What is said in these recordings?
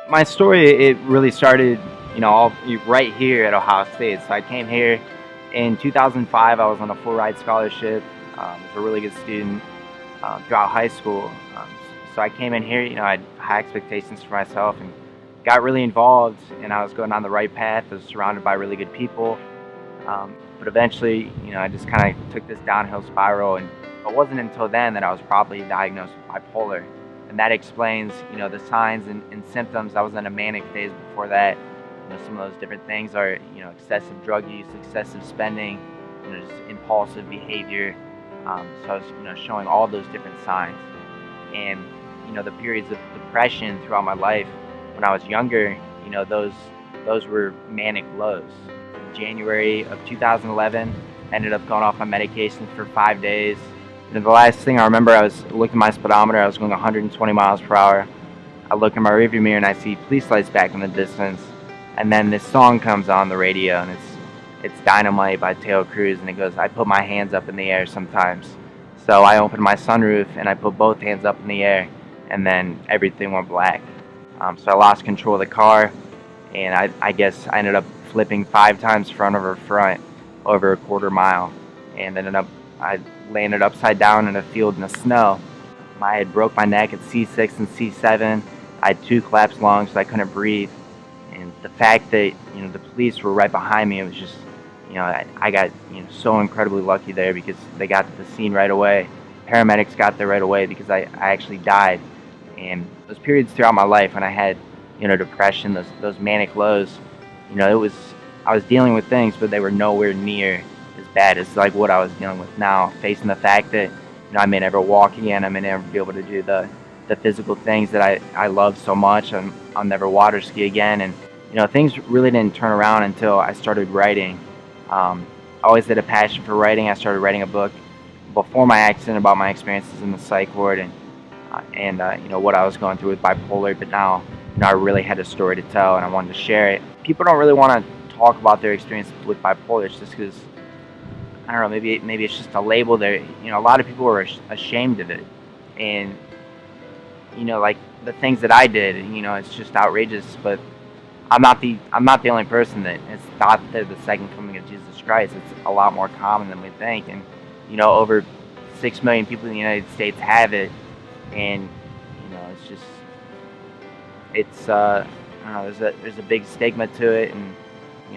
My story, it really started, right here at Ohio State. So I came here in 2005. I was on a full ride scholarship. Was a really good student throughout high school. So I came in here, I had high expectations for myself and got really involved. And I was going down the right path. I was surrounded by really good people. But eventually, I just kind of took this downhill spiral, and it wasn't until then that I was probably diagnosed with bipolar, and that explains, the signs and symptoms. I was in a manic phase before that. Some of those different things are, excessive drug use, excessive spending, just impulsive behavior. So I was, showing all those different signs, and the periods of depression throughout my life when I was younger, those were manic lows. January of 2011. Ended up going off my medication for 5 days. And the last thing I remember, I was looking at my speedometer. I was going 120 miles per hour. I look in my rearview mirror and I see police lights back in the distance. And then this song comes on the radio, and it's "Dynamite" by Taylor Cruz, and it goes, "I put my hands up in the air sometimes." So I opened my sunroof and I put both hands up in the air, and then everything went black. So I lost control of the car, and I guess I ended up flipping 5 times front over front over a quarter mile, and I landed upside down in a field in the snow. I had broke my neck at C6 and C7. I had 2 collapsed lungs, so I couldn't breathe. And the fact that the police were right behind me, it was just I got so incredibly lucky there because they got to the scene right away. Paramedics got there right away because I actually died. And those periods throughout my life when I had depression, those manic lows, it was I was dealing with things, but they were nowhere near as bad as like what I was dealing with now. Facing the fact that I may never walk again, I may never be able to do the physical things that I love so much. I'll never water ski again, and things really didn't turn around until I started writing. I always had a passion for writing. I started writing a book before my accident about my experiences in the psych ward and what I was going through with bipolar. But now, I really had a story to tell, and I wanted to share it. People don't really want to talk about their experience with bipolar. It's just because I don't know. Maybe it's just a label. There, a lot of people are ashamed of it, and like the things that I did. It's just outrageous. But I'm not the only person that has thought they're the second coming of Jesus Christ. It's a lot more common than we think, and over 6 million people in the United States have it, and it's just I don't know. There's a big stigma to it, and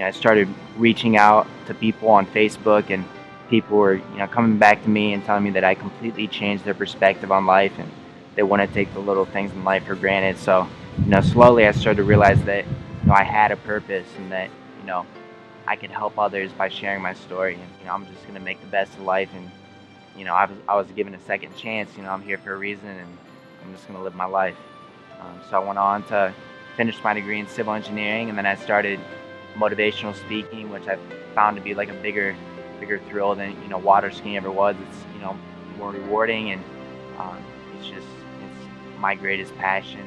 I started reaching out to people on Facebook, and people were coming back to me and telling me that I completely changed their perspective on life, and they want to take the little things in life for granted. So slowly I started to realize that I had a purpose, and that I could help others by sharing my story, and I'm just gonna make the best of life, and I was given a second chance. I'm here for a reason, and I'm just gonna live my life. So I went on to finish my degree in civil engineering, and then I started motivational speaking, which I found to be like a bigger thrill than water skiing ever was. It's more rewarding, and um, it's my greatest passion.